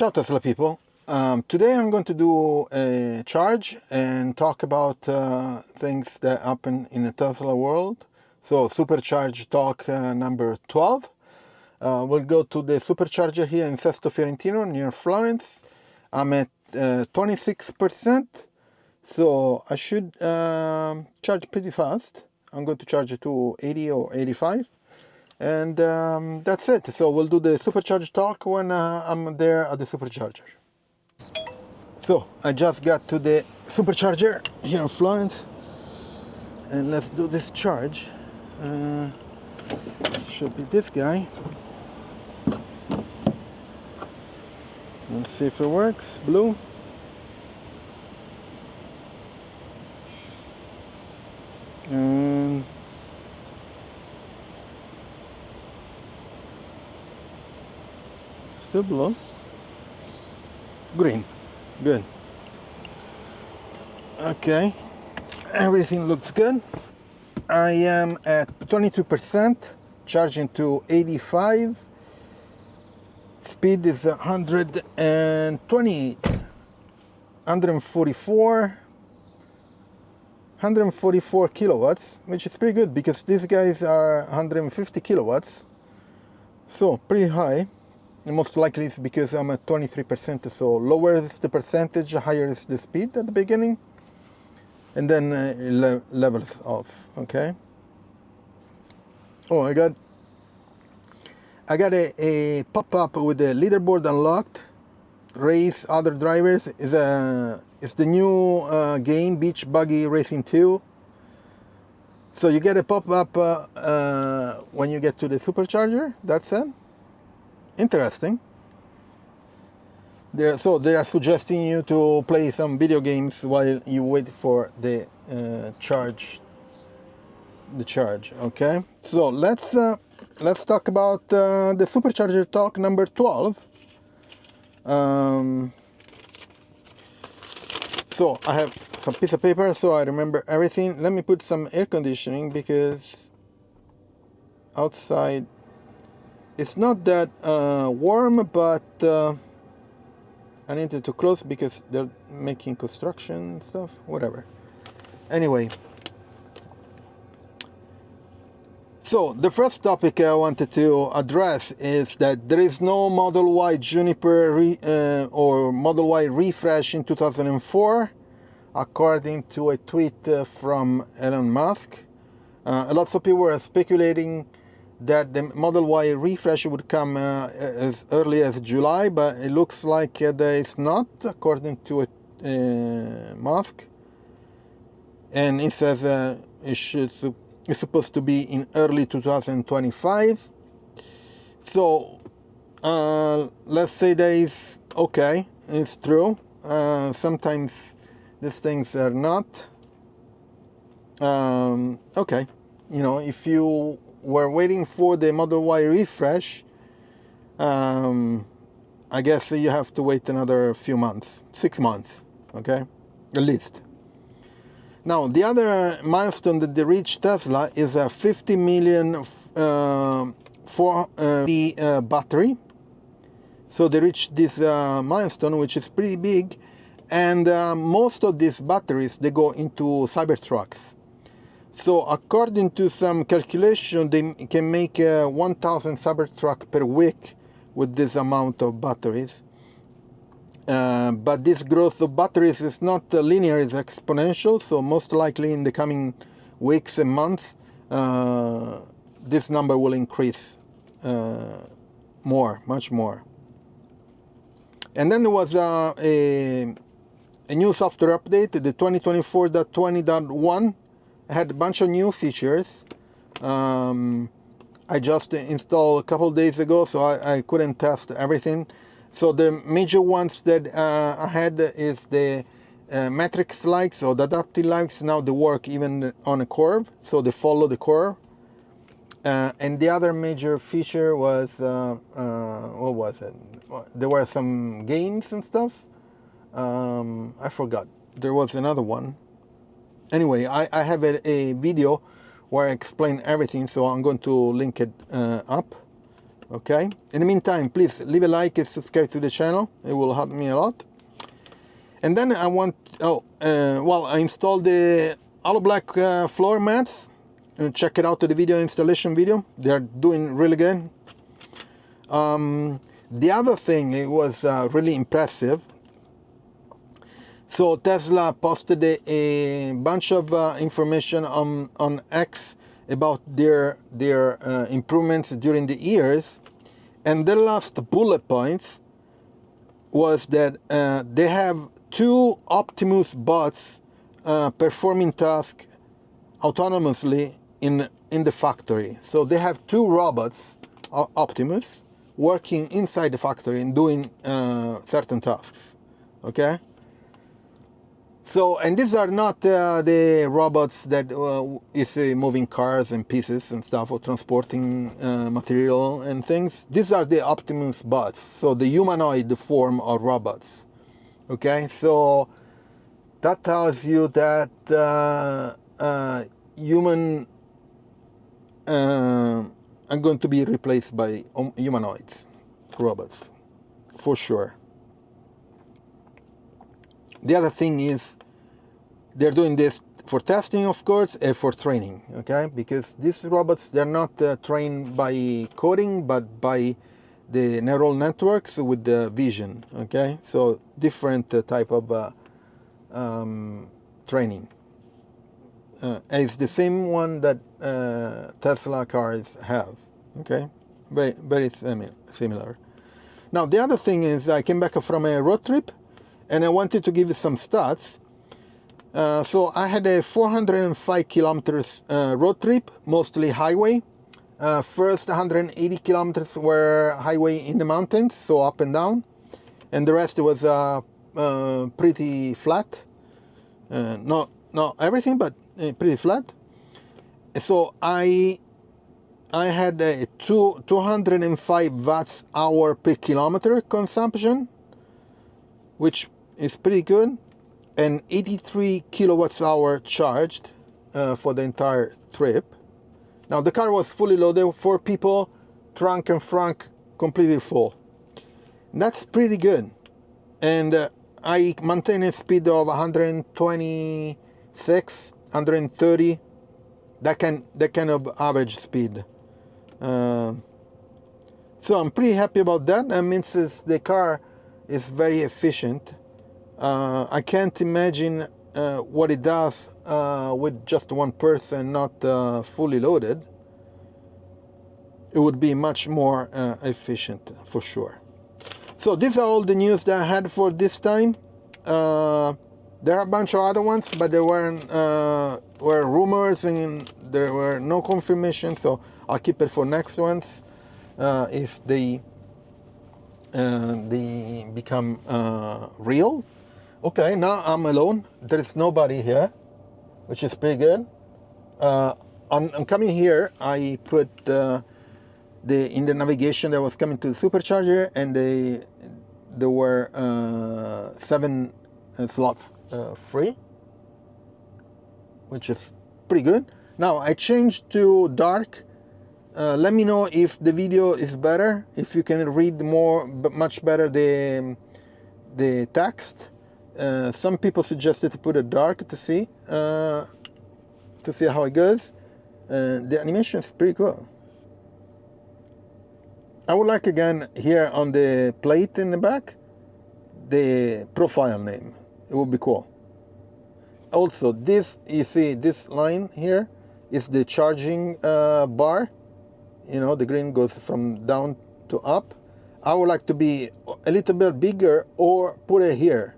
Ciao Tesla people. Today I'm going to do a charge and talk about things that happen in the Tesla world. So SuperchargerTalk number 12. We'll go to the supercharger here in Sesto Fiorentino near Florence. I'm at 26%, so I should charge pretty fast. I'm going to charge it to 80 or 85. And that's it. So we'll do the supercharger talk when I'm there at the supercharger. So I just got to the supercharger here in Florence, and let's do this charge. Should be this guy. Let's see if it works. Blue. And still below. Green. Good. Okay. Everything looks good. I am at 22%, charging to 85. Speed is 128, 144 kilowatts, which is pretty good because these guys are 150 kilowatts. So pretty high. And most likely it's because I'm at 23%, so lower is the percentage, higher is the speed at the beginning, and then it levels off. Okay. Oh, I got a pop-up with the leaderboard unlocked. Race other drivers is the new game Beach Buggy Racing 2. So you get a pop-up when you get to the supercharger. That's it. Interesting. So they are suggesting you to play some video games while you wait for the charge. Okay. So let's talk about the supercharger talk number 12. So I have some piece of paper so I remember everything. Let me put some air conditioning because outside it's not that warm, but I needed to close because they're making construction stuff, whatever. Anyway, so the first topic I wanted to address is that there is no Model Y Juniper or Model Y refresh in 2004, according to a tweet from Elon Musk. A lot of people were speculating that the Model Y refresh would come as early as July, but it looks like that it's not, according to Musk. And it says it's supposed to be in early 2025. So let's say that is okay, it's true. Sometimes these things are not. Okay, you know, if you were waiting for the Model Y refresh, I guess you have to wait another few months, 6 months, okay, at least. Now, the other milestone that they reached Tesla is a 50 million for the battery. So they reached this milestone, which is pretty big, and most of these batteries, they go into Cybertrucks. So according to some calculation, they can make 1,000 Cybertruck per week with this amount of batteries. But this growth of batteries is not linear, it's exponential. So most likely in the coming weeks and months, this number will increase more, much more. And then there was a new software update, the 2024.20.1. had a bunch of new features. I just installed a couple days ago, so I couldn't test everything. So the major ones that I had is the matrix lights, so the adaptive lights. Now they work even on a curve, so they follow the curve. And the other major feature was, what was it? There were some games and stuff. I forgot. There was another one. Anyway, I have a video where I explain everything, so I'm going to link it up. Okay, in the meantime, please leave a like and subscribe to the channel. It will help me a lot. And then I want, well, I installed the HaloBLK floor mats. Check it out, the video installation video. They're doing really good. The other thing, it was really impressive. So Tesla posted a bunch of information on X about their improvements during the years, and the last bullet points was that they have 2 Optimus Bots performing tasks autonomously in the factory. So they have 2 robots, Optimus, working inside the factory and doing certain tasks. Okay. So, and these are not the robots that is moving cars and pieces and stuff, or transporting material and things. These are the Optimus Bots, so the humanoid form of robots. Okay, so that tells you that human are going to be replaced by humanoids, robots, for sure. The other thing is, they're doing this for testing, of course, and for training, okay? Because these robots, they're not trained by coding, but by the neural networks with the vision, okay? So different type of training. It's the same one that Tesla cars have, okay? Very, very similar. Now, the other thing is, I came back from a road trip, and I wanted to give you some stats. So I had a 405 kilometers road trip, mostly highway. First 180 kilometers were highway in the mountains, so up and down. And the rest was pretty flat. Not everything, but pretty flat. So I had a 205 watts hour per kilometer consumption, which is pretty good, and 83 kilowatts hour charged for the entire trip. Now the car was fully loaded, 4 people, trunk and front completely full. That's pretty good. And I maintain a speed of 126, 130, that kind of average speed. So I'm pretty happy about that. That means the car is very efficient. I can't imagine what it does with just one person, not fully loaded. It would be much more efficient, for sure. So these are all the news that I had for this time. There are a bunch of other ones, but there were rumors and there were no confirmation, so I'll keep it for next ones if they become real. Okay, now I'm alone. There is nobody here, which is pretty good. I'm coming here. I put in the navigation that was coming to the Supercharger, and there were 7 slots free, which is pretty good. Now I changed to dark. Let me know if the video is better, if you can read much better the text. Some people suggested to put it dark to see how it goes. The animation is pretty cool. I would like, again, here on the plate in the back, the profile name. It would be cool. Also, this, you see this line here is the charging bar. You know, the green goes from down to up. I would like to be a little bit bigger, or put it here,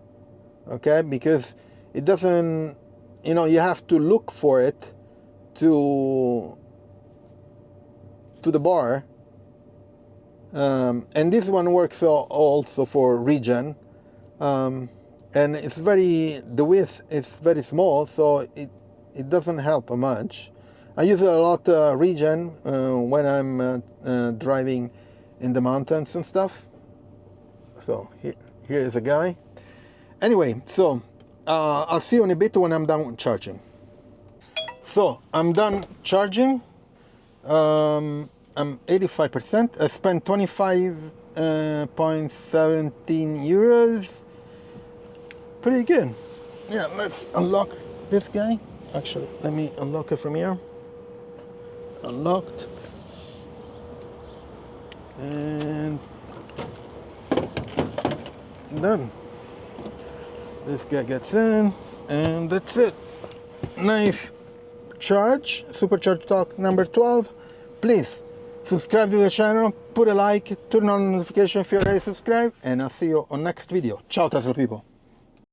okay? Because it doesn't, you know, you have to look for it to the bar. And this one works also for regen, and it's the width is very small, so it doesn't help much. I use a lot regen when I'm driving in the mountains and stuff. So here is a guy. Anyway, so I'll see you in a bit when I'm done charging. So I'm done charging. I'm 85%. I spent 25.17 euros. Pretty good. Yeah, let's unlock this guy. Actually, let me unlock it from here. Unlocked. And done. This guy gets in, and that's it. Nice charge. SuperchargerTalk number 12. Please subscribe to the channel, put a like, turn on notification if you're already subscribed, and I'll see you on next video. Ciao Tesla people.